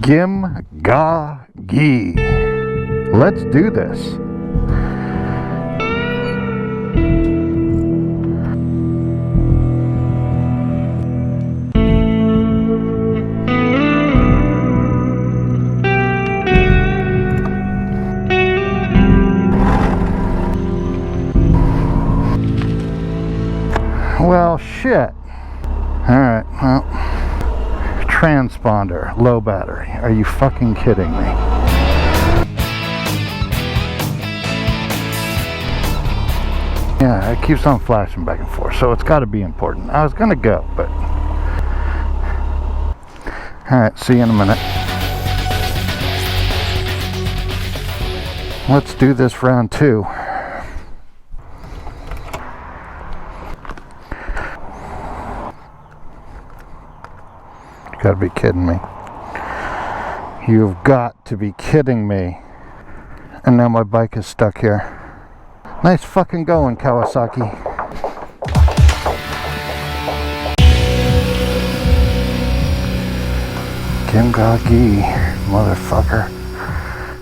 Gim ga gi. Let's do this. Well, shit. Alright, well. Transponder, low battery. Are you fucking kidding me? Yeah, it keeps on flashing back and forth, so it's got to be important. I was gonna go, but... Alright, see you in a minute. Let's do this round 2. Gotta be kidding me. You've got to be kidding me. And now my bike is stuck here. Nice fucking going, Kawasaki. Gim ga gi, motherfucker.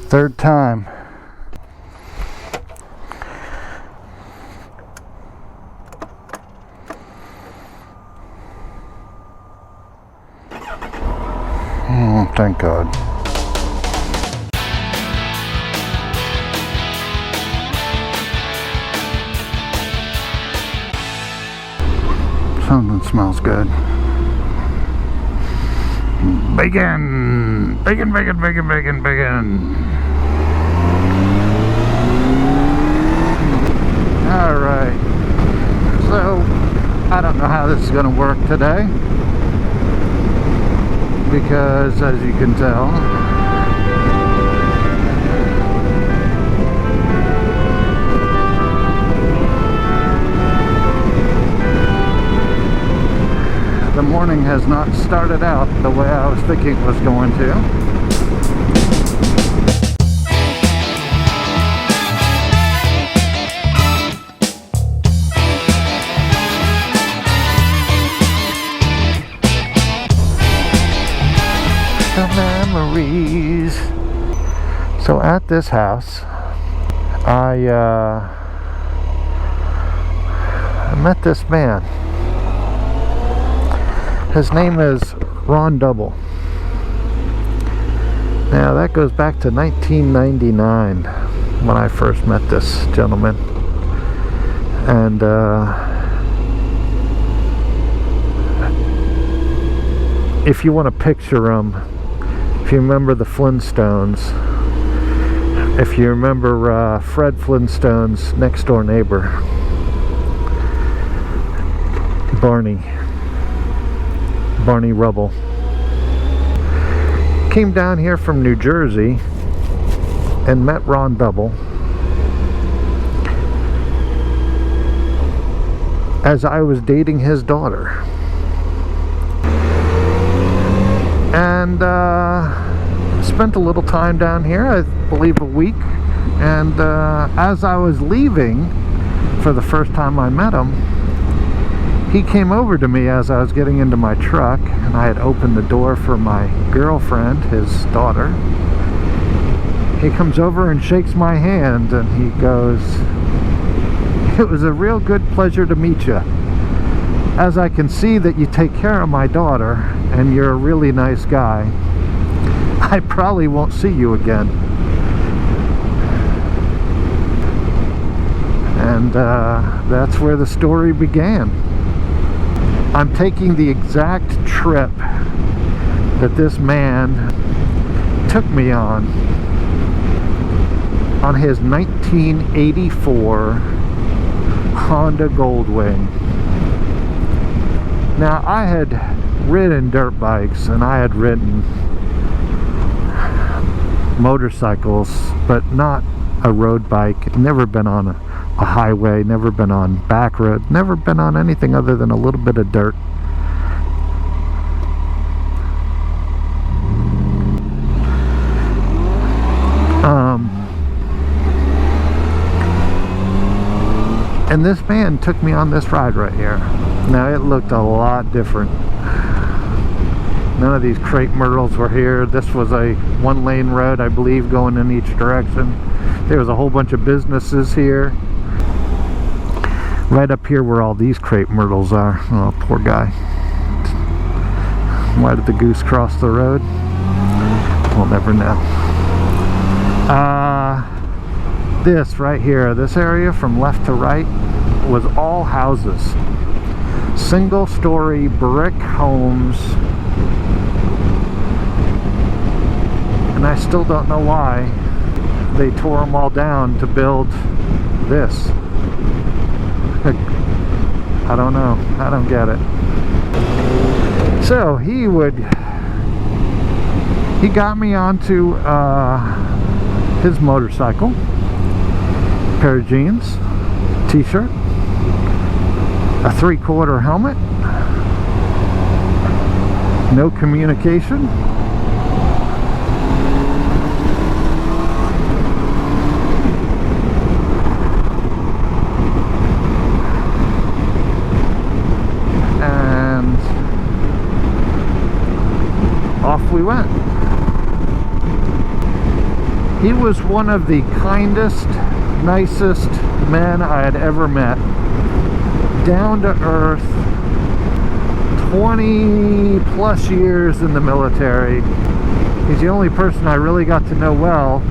Third time. Thank God. Something smells good. Bacon! Bacon, bacon, bacon, bacon, bacon. Alright. So, I don't know how this is going to work today. Because, as you can tell, the morning has not started out the way I was thinking it was going to. Memories. So at this house, I met this man. His name is Convertable. Now that goes back to 1999 when I first met this gentleman, and if you want to picture him, if you remember the Flintstones, if you remember Fred Flintstone's next door neighbor, Barney Rubble, came down here from New Jersey and met Convertable as I was dating his daughter. And spent a little time down here, I believe a week, and as I was leaving for the first time I met him, he came over to me as I was getting into my truck, and I had opened the door for my girlfriend, his daughter. He comes over and shakes my hand, and he goes, "It was a real good pleasure to meet you. As I can see that you take care of my daughter, and you're a really nice guy, I probably won't see you again." And that's where the story began. I'm taking the exact trip that this man took me on his 1984 Honda Goldwing. Now, I had ridden dirt bikes and I had ridden motorcycles, but not a road bike. Never been on a highway, never been on back road, never been on anything other than a little bit of dirt. And this man took me on this ride right here. Now, it looked a lot different. None of these crepe myrtles were here. This was a one-lane road, I believe, going in each direction. There was a whole bunch of businesses here. Right up here where all these crepe myrtles are. Oh, poor guy. Why did the goose cross the road? We'll never know. This right here, this area from left to right was all houses. Single-story brick homes. And I still don't know why they tore them all down to build this. I don't know. I don't get it. So he got me onto his motorcycle, pair of jeans, t-shirt, a 3/4 helmet, no communication, and off we went. He was one of the kindest, nicest men I had ever met. Down to earth, 20 plus years in the military. He's the only person I really got to know well,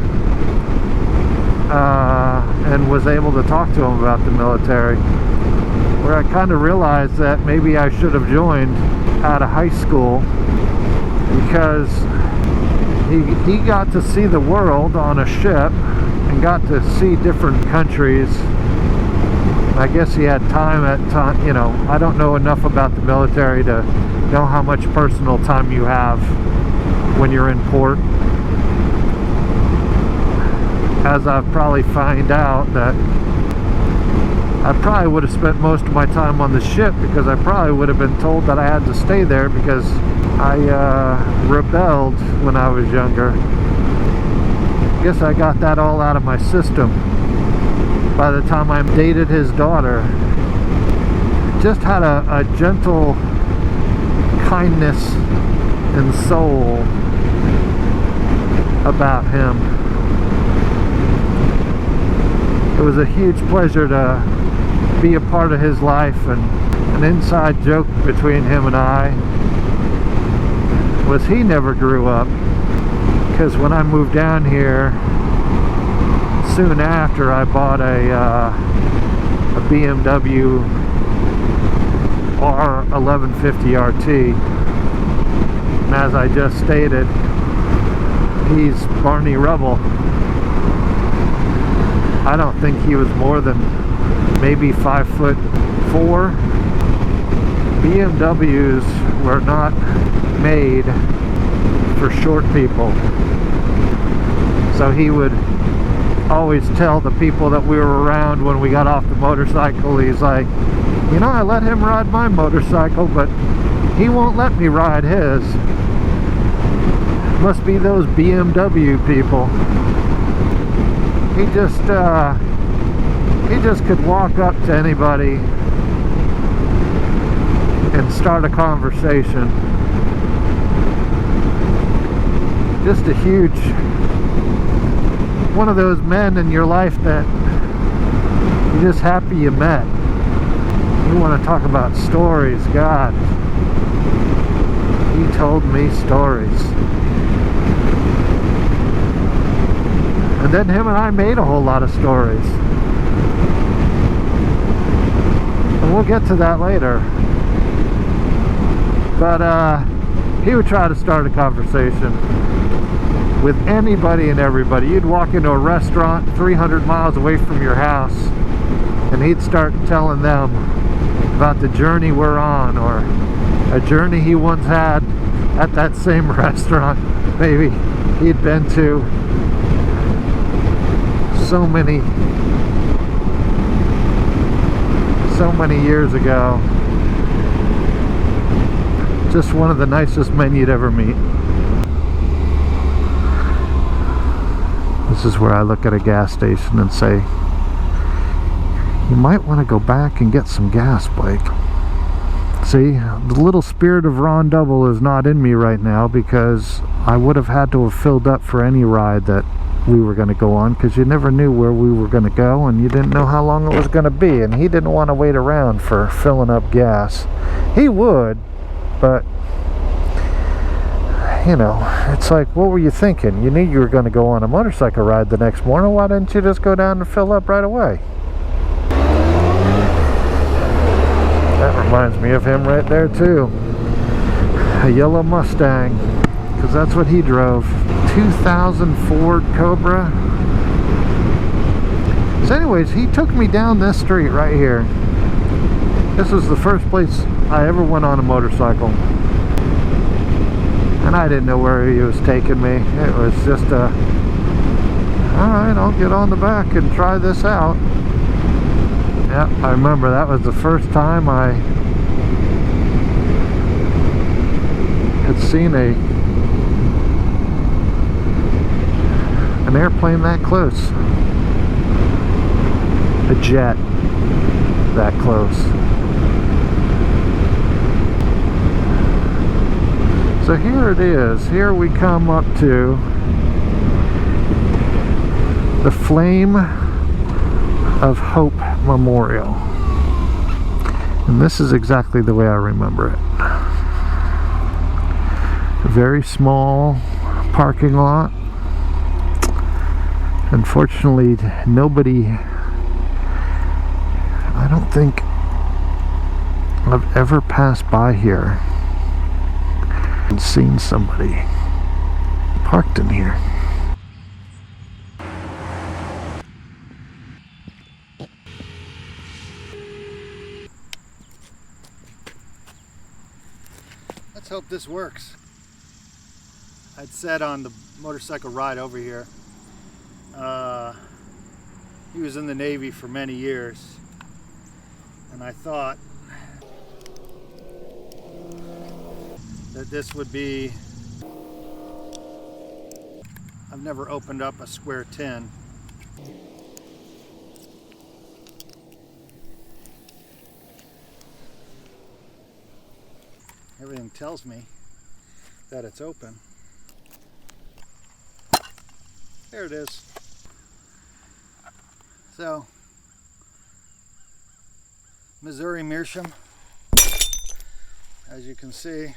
and was able to talk to him about the military, where I kind of realized that maybe I should have joined out of high school, because he got to see the world on a ship and got to see different countries. I guess he had time at time, you know, I don't know enough about the military to know how much personal time you have when you're in port. As I've probably find out that I probably would have spent most of my time on the ship, because I probably would have been told that I had to stay there because I rebelled when I was younger. I guess I got that all out of my system by the time I dated his daughter. Just had a gentle kindness and soul about him. It was a huge pleasure to be a part of his life, and an inside joke between him and I was he never grew up, because when I moved down here, soon after, I bought a BMW R1150 RT, and as I just stated, he's Barney Rubble. I don't think he was more than maybe 5'4". BMWs were not made for short people, so he would always tell the people that we were around when we got off the motorcycle, he's like, you know, I let him ride my motorcycle, but he won't let me ride his. Must be those BMW people. He just could walk up to anybody and start a conversation. Just a huge, one of those men in your life that you're just happy you met. You want to talk about stories, God. He told me stories. And then him and I made a whole lot of stories. And we'll get to that later. But he would try to start a conversation with anybody and everybody. You'd walk into a restaurant 300 miles away from your house, and he'd start telling them about the journey we're on, or a journey he once had at that same restaurant maybe he'd been to so many years ago. Just one of the nicest men you'd ever meet. This is where I look at a gas station and say, you might want to go back and get some gas, Blake. See, the little spirit of Ron Double is not in me right now, because I would have had to have filled up for any ride that we were going to go on, because you never knew where we were going to go, and you didn't know how long it was going to be, and he didn't want to wait around for filling up gas. He would, but you know, it's like, what were you thinking? You knew you were going to go on a motorcycle ride the next morning. Why didn't you just go down and fill up right away? That reminds me of him right there too. A yellow Mustang, because that's what he drove. 2000 Ford Cobra. So anyways, he took me down this street right here. This was the first place I ever went on a motorcycle, and I didn't know where he was taking me. It was just alright, I'll get on the back and try this out. Yeah, I remember that was the first time I had seen an airplane that close. A jet that close. So here it is. Here we come up to the Flame of Hope Memorial. And this is exactly the way I remember it. A very small parking lot. Unfortunately, nobody, I don't think I've ever passed by here and seen somebody parked in here. Let's hope this works. I'd said on the motorcycle ride over here, he was in the Navy for many years, and I thought that this would be, I've never opened up a square tin. Everything tells me that it's open. There it is. So, Missouri Meerschaum, as you can see,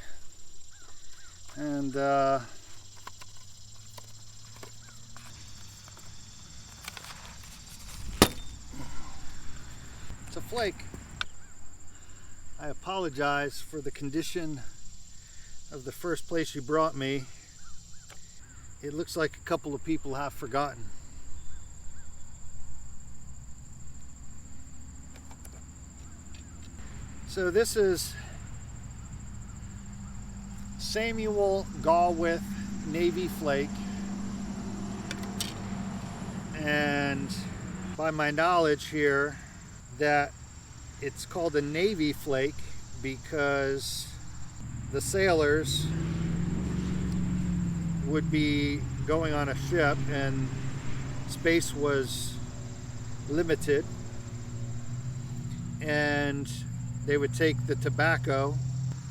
and it's a Flake. I apologize for the condition of the first place you brought me. It looks like a couple of people have forgotten. So this is Samuel Galwith Navy Flake, and by my knowledge here, that it's called a Navy Flake because the sailors would be going on a ship and space was limited, and they would take the tobacco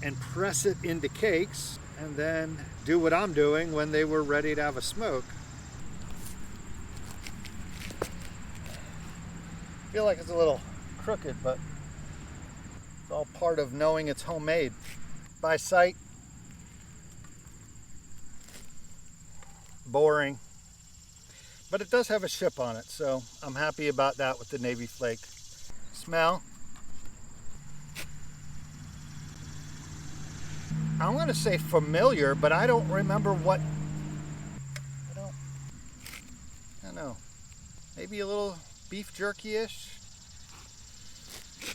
and press it into cakes and then do what I'm doing when they were ready to have a smoke. I feel like it's a little crooked, but it's all part of knowing it's homemade. By sight, boring, but it does have a ship on it, so I'm happy about that with the Navy Flake. Smell, I'm going to say familiar, but I don't remember what. I don't know. Maybe a little beef jerky-ish.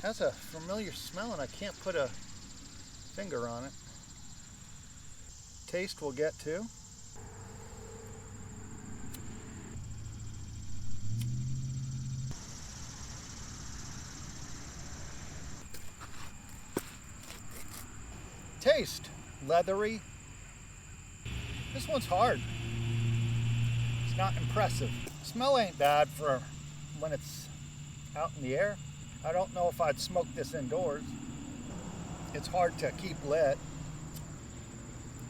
Has a familiar smell, and I can't put a finger on it. Taste we'll get to. Taste leathery. This one's hard. It's not impressive. Smell ain't bad for when it's out in the air. I don't know if I'd smoke this indoors. it's hard to keep lit,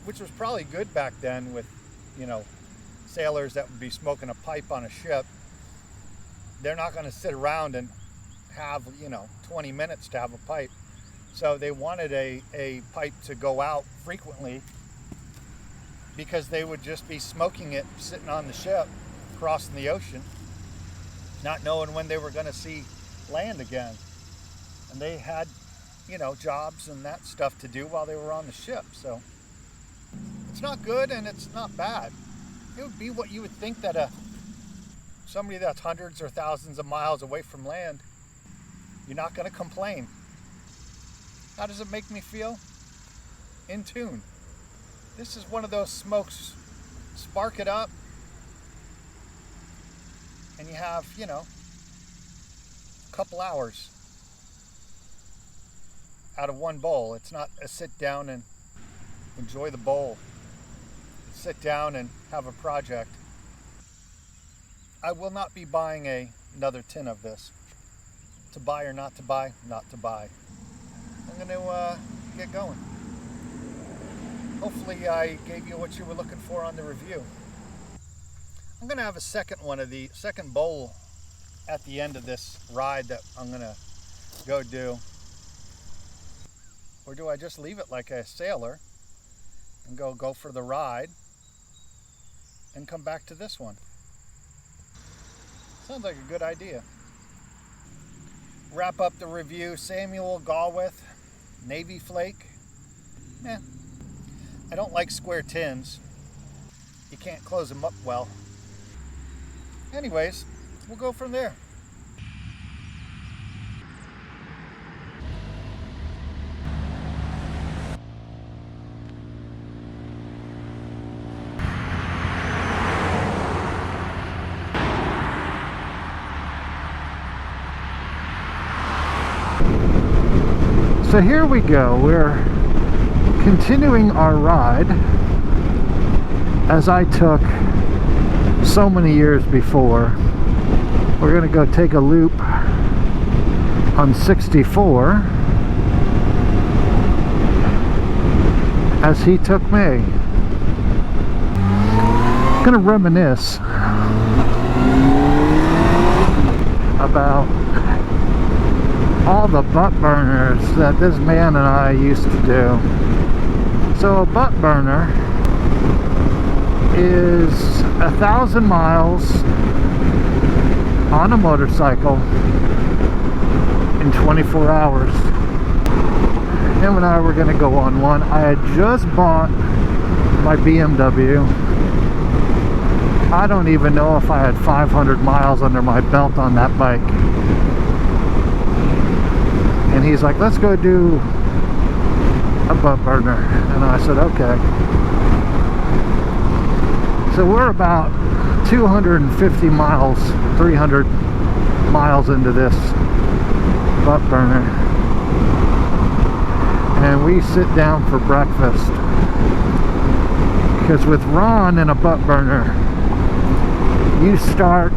which was probably good back then with, you know, sailors that would be smoking a pipe on a ship. They're not going to sit around and have, you know, 20 minutes to have a pipe. So they wanted a pipe to go out frequently, because they would just be smoking it sitting on the ship, crossing the ocean, not knowing when they were going to see land again. And they had, you know, jobs and that stuff to do while they were on the ship. So it's not good and it's not bad. It would be what you would think that somebody that's hundreds or thousands of miles away from land, you're not going to complain. How does it make me feel? In tune. This is one of those smokes, spark it up, and you have, you know, a couple hours out of one bowl. It's not a sit down and enjoy the bowl. Sit down and have a project. I will not be buying another tin of this. To buy or not to buy? Not to buy. I'm going to get going. Hopefully I gave you what you were looking for on the review. I'm going to have a second bowl at the end of this ride that I'm going to go do. Or do I just leave it like a sailor and go for the ride and come back to this one? Sounds like a good idea. Wrap up the review. Samuel Galwith, Navy Flake. I don't like square tins. You can't close them up well. Anyways, we'll go from there. So here we go. We're continuing our ride as I took so many years before. We're going to go take a loop on 64 as he took me. I'm going to reminisce about all the butt burners that this man and I used to do. So a butt burner is 1,000 miles on a motorcycle in 24 hours. Him and I were going to go on one. I had just bought my BMW. I don't even know if I had 500 miles under my belt on that bike. And he's like, let's go do a butt burner. And I said, okay. So we're about 250 miles, 300 miles into this butt burner. And we sit down for breakfast. Because with Ron and a butt burner, you start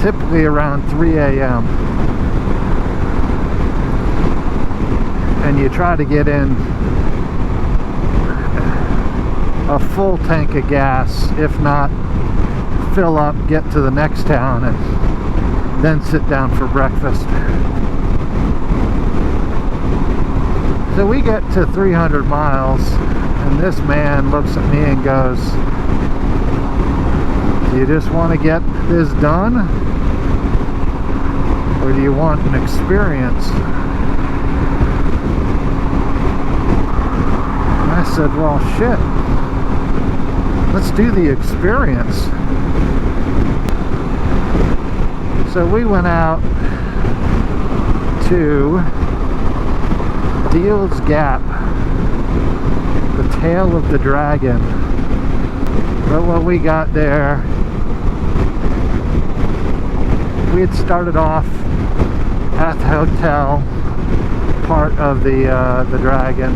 typically around 3 a.m. and you try to get in a full tank of gas, if not fill up, get to the next town, and then sit down for breakfast. So we get to 300 miles and this man looks at me and goes, do you just want to get this done? Or do you want an experience? And I said, well, shit. Let's do the experience. So we went out to Deal's Gap, the tail of the dragon. But when we got there, we had started off at the hotel part of the dragon,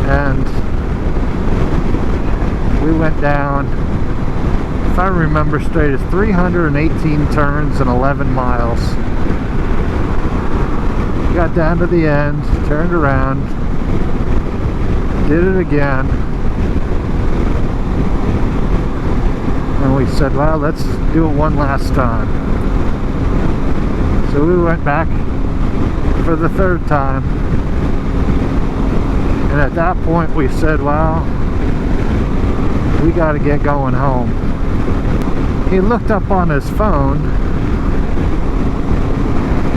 and we went down, if I remember straight, it's 318 turns and 11 miles. got down to the end, turned around, did it again, and we said, well, let's do it one last time. So we went back for the third time, and at that point we said, well, we got to get going home. He looked up on his phone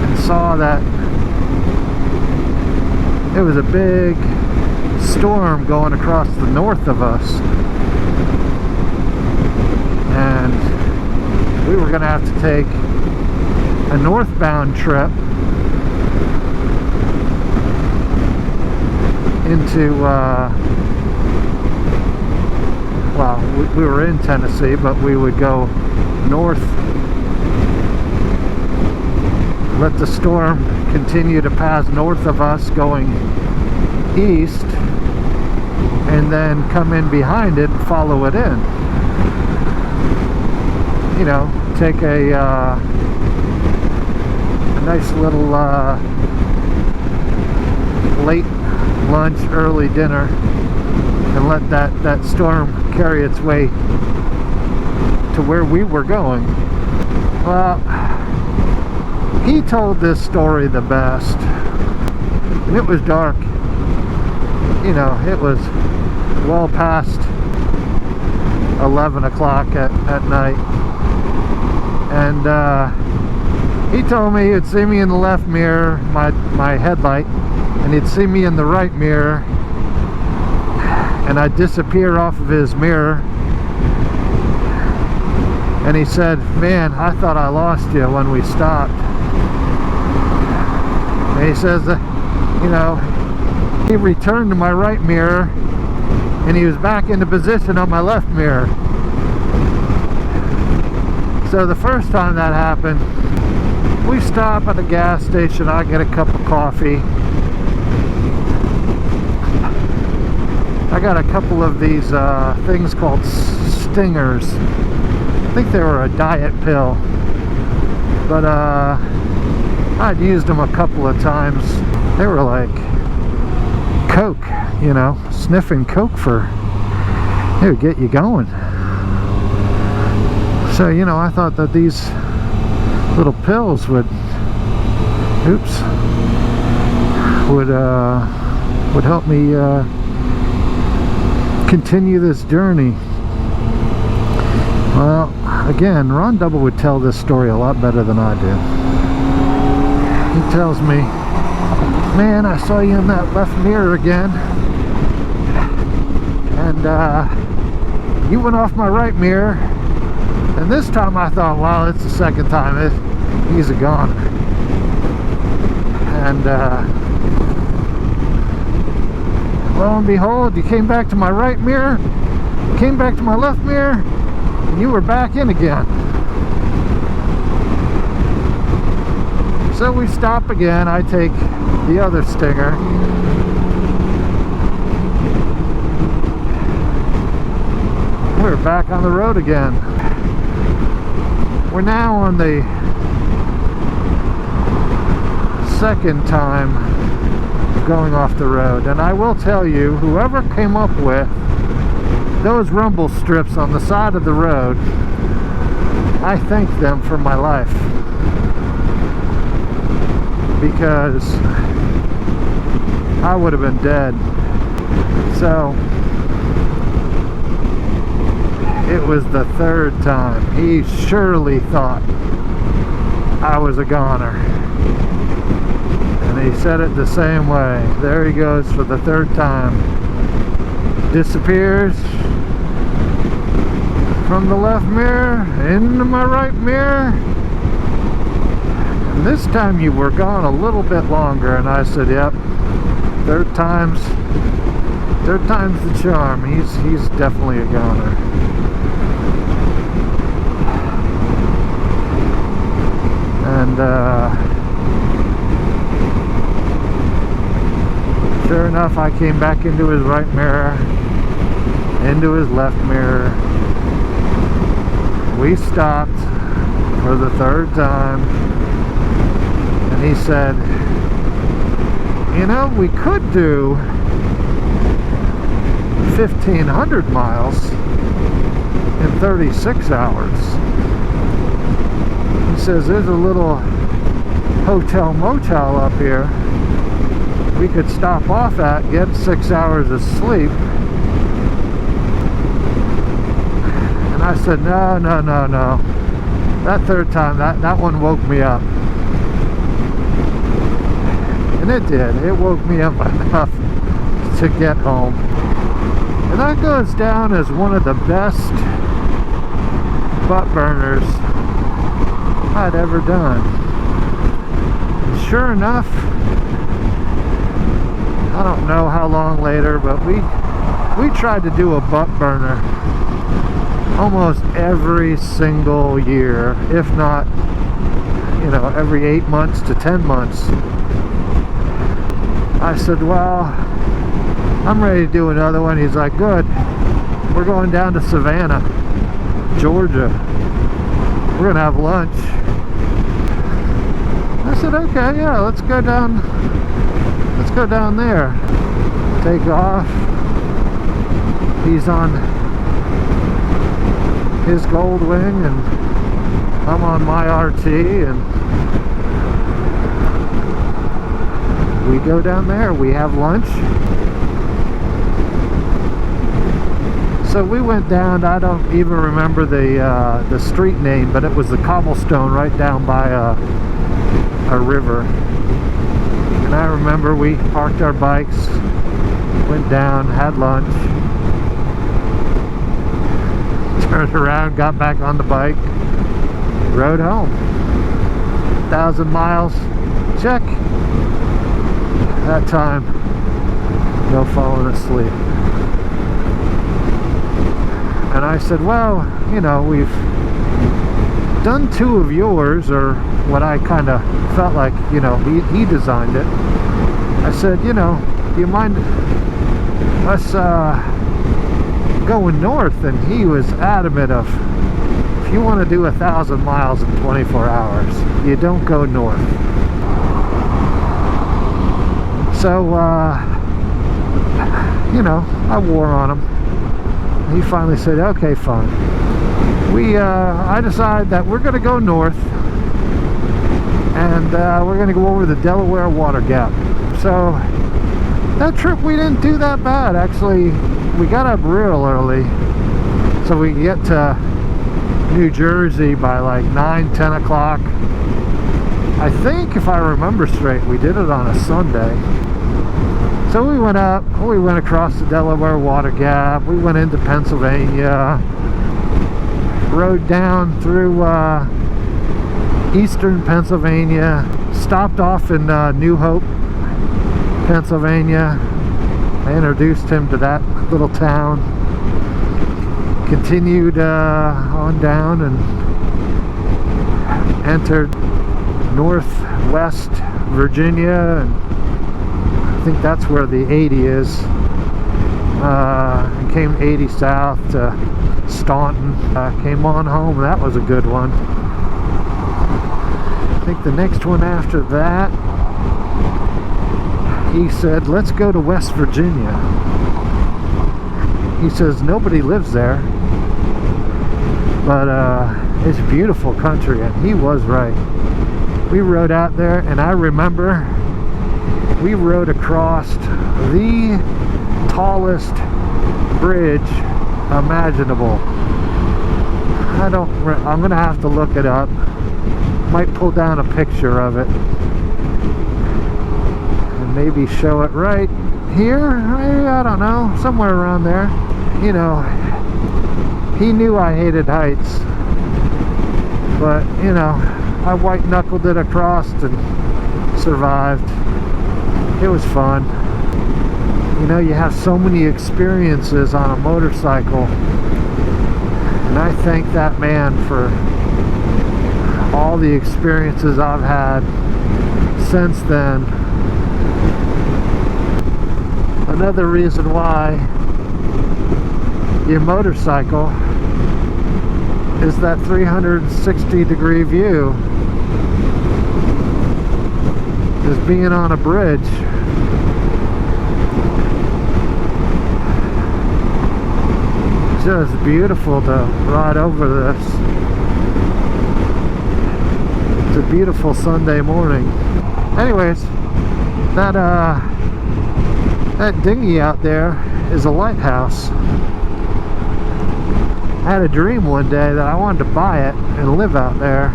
and saw that it was a big storm going across the north of us, and we were going to have to take a northbound trip into well, we were in Tennessee, but we would go north, let the storm continue to pass north of us going east, and then come in behind it and follow it in. You know, take a nice little late lunch, early dinner, and let that storm carry its way to where we were going. Well, he told this story the best. And it was dark. You know, it was well past 11 o'clock at night. And he told me he'd see me in the left mirror, my headlight, and he'd see me in the right mirror, and I'd disappear off of his mirror. And he said, man, I thought I lost you when we stopped. And he says, you know, he returned to my right mirror and he was back into position on my left mirror. So the first time that happened, we stop at a gas station, I get a cup of coffee. I got a couple of these things called stingers. I think they were a diet pill, but I'd used them a couple of times. They were like Coke, you know, sniffing Coke it would get you going. So, you know, I thought that these little pills would help me continue this journey. Well, again, Ron Double would tell this story a lot better than I do. He tells me, man, I saw you in that left mirror again, and you went off my right mirror, and this time I thought, wow, it's the second time. He's a goner. And lo and behold, you came back to my right mirror, came back to my left mirror, and you were back in again. So we stop again. I take the other stinger. We're back on the road again. We're now on the second time going off the road, and I will tell you, whoever came up with those rumble strips on the side of the road, I thank them for my life, because I would have been dead. So it was the third time. He surely thought I was a goner, and he said it the same way. There he goes for the third time. Disappears from the left mirror into my right mirror, and this time you were gone a little bit longer. And I said, yep, third time's the charm. He's definitely a goner. And sure enough, I came back into his right mirror, into his left mirror. We stopped for the third time, and he said, you know, we could do 1,500 miles in 36 hours. He says there's a little hotel motel up here we could stop off at, get 6 hours of sleep. And I said, no. That third time, that one woke me up. And it did. It woke me up enough to get home. And that goes down as one of the best butt burners I'd ever done. And sure enough, I don't know how long later, but we tried to do a butt burner almost every single year, if not, you know, every 8 months to 10 months. I said, well, I'm ready to do another one. He's like, good. We're going down to Savannah, Georgia. We're gonna have lunch. I said, okay, yeah, let's go down there. Take off. He's on his Gold Wing and I'm on my RT, and we go down there. We have lunch. So we went down, I don't even remember the street name, but it was the cobblestone right down by a river. And I remember we parked our bikes, went down, had lunch, turned around, got back on the bike, rode home. 1,000 miles, check. That time, no falling asleep. And I said, well, you know, we've done 2 of yours, or what I kind of felt like, you know, he designed it. I said, you know, do you mind us going north? And he was adamant of, if you want to do 1,000 miles in 24 hours, you don't go north. So, you know, I wore on him. He finally said, okay, fine. I decided that we're going to go north, and we're going to go over the Delaware Water Gap. So that trip, we didn't do that bad. Actually, we got up real early so we could get to New Jersey by like 9-10 o'clock. I think, if I remember straight, we did it on a Sunday. So we went up, we went across the Delaware Water Gap, we went into Pennsylvania, rode down through eastern Pennsylvania, stopped off in New Hope, Pennsylvania. I introduced him to that little town, continued on down and entered northwest Virginia, and I think that's where the 80 is. And came 80 south to Staunton. Came on home. That was a good one. I think the next one after that, he said, let's go to West Virginia. He says nobody lives there, but it's beautiful country, and he was right. We rode out there, and I remember we rode across the tallest bridge imaginable. I'm gonna have to look it up. Might pull down a picture of it and maybe show it right here. I don't know, somewhere around there. You know, he knew I hated heights, but you know, I white knuckled it across and survived. It was fun. You know, you have so many experiences on a motorcycle, and I thank that man for all the experiences I've had since then. Another reason why your motorcycle is that 360-degree view, is being on a bridge. Just beautiful to ride over this. It's a beautiful Sunday morning. Anyways, that dinghy out there is a lighthouse. I had a dream one day that I wanted to buy it and live out there.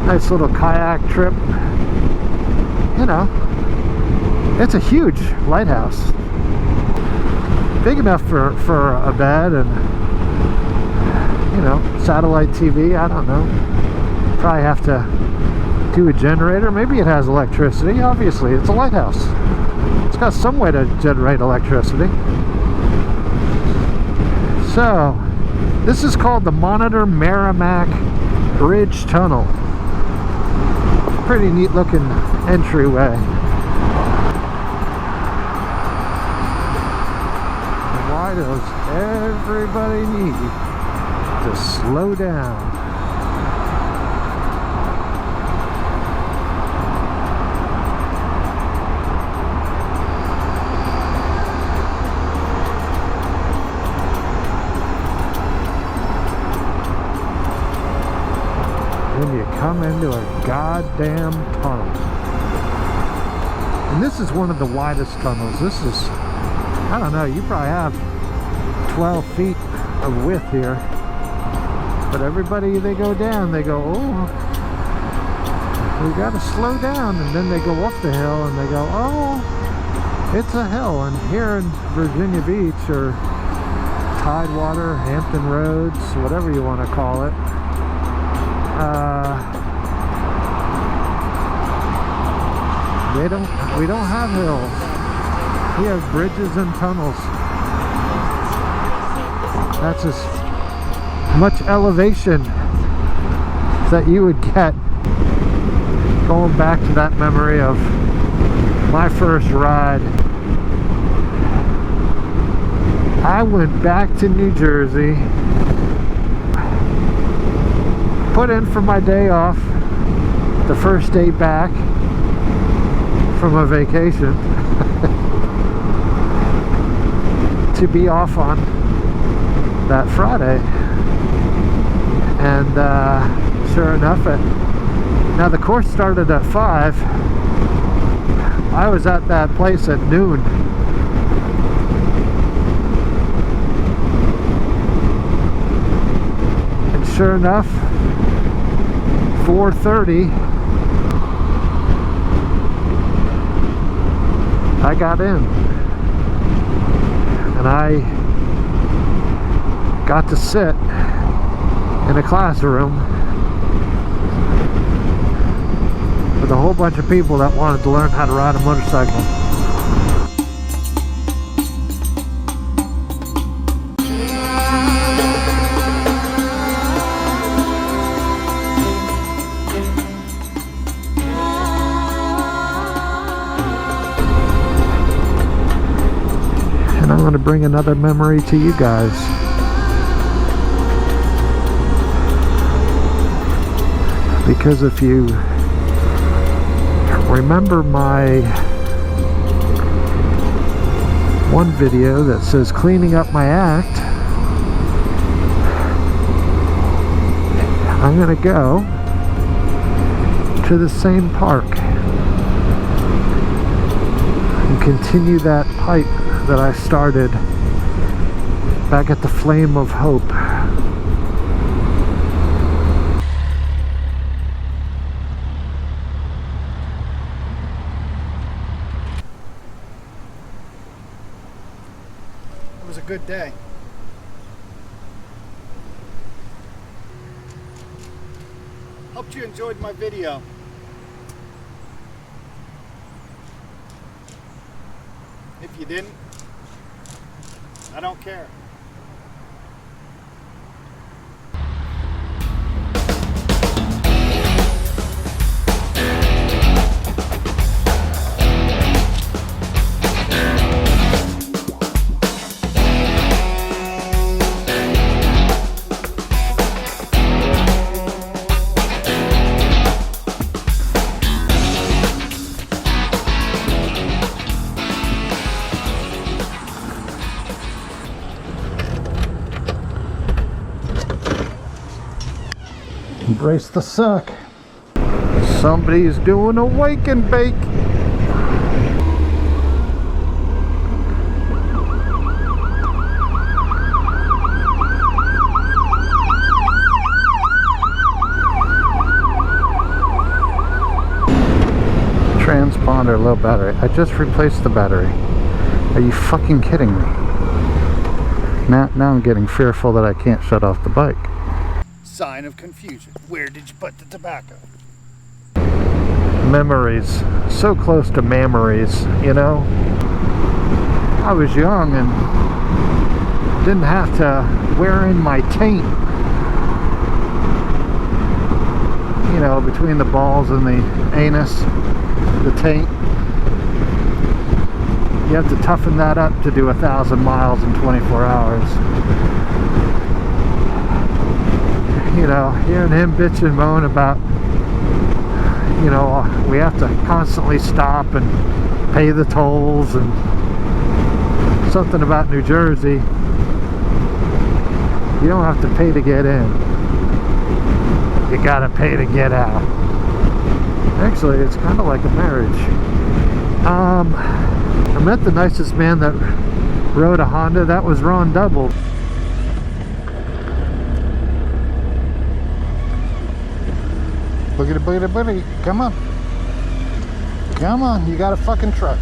Nice little kayak trip. You know, it's a huge lighthouse. Big enough for a bed and, you know, satellite TV. I don't know. Probably have to do a generator. Maybe it has electricity. Obviously, it's a lighthouse. It's got some way to generate electricity. So, this is called the Monitor Merrimack Bridge Tunnel. Pretty neat looking entryway. Why does everybody need to slow down? When you come into a goddamn tunnel. And this is one of the widest tunnels. This is, I don't know, you probably have 12 feet of width here. But everybody, they go down, they go, oh, we gotta slow down. And then they go up the hill and they go, oh, it's a hill. And here in Virginia Beach, or Tidewater, Hampton Roads, whatever you want to call it, we don't have hills. We have bridges and tunnels. That's as much elevation that you would get. Going back to that memory of my first ride, I went back to New Jersey, put in for my day off, the first day back from a vacation, to be off on that Friday. And sure enough, now the course started at 5. I was at that place at noon. And sure enough, 4:30, I got in. And I got to sit in a classroom with a whole bunch of people that wanted to learn how to ride a motorcycle. And I'm going to bring another memory to you guys. Because if you remember my one video that says cleaning up my act, I'm gonna go to the same park and continue that pipe that I started back at the Flame of Hope. It was a good day. Hope you enjoyed my video. If you didn't, I don't care. Race the suck. Somebody's doing a wake and bake. Transponder low battery. I just replaced the battery. Are you fucking kidding me? Now I'm getting fearful that I can't shut off the bike. Sign of confusion. Where did you put the tobacco? Memories. So close to memories, you know? I was young and didn't have to wear in my taint. You know, between the balls and the anus, the taint. You have to toughen that up to do 1,000 miles in 24 hours. You know, hearing him bitch and moan about, you know, we have to constantly stop and pay the tolls, and something about New Jersey, you don't have to pay to get in, you gotta pay to get out. Actually, it's kind of like a marriage. I met the nicest man that rode a Honda. That was Ron Double. Boogity boogity boogity. Come on. Come on, you got a fucking truck.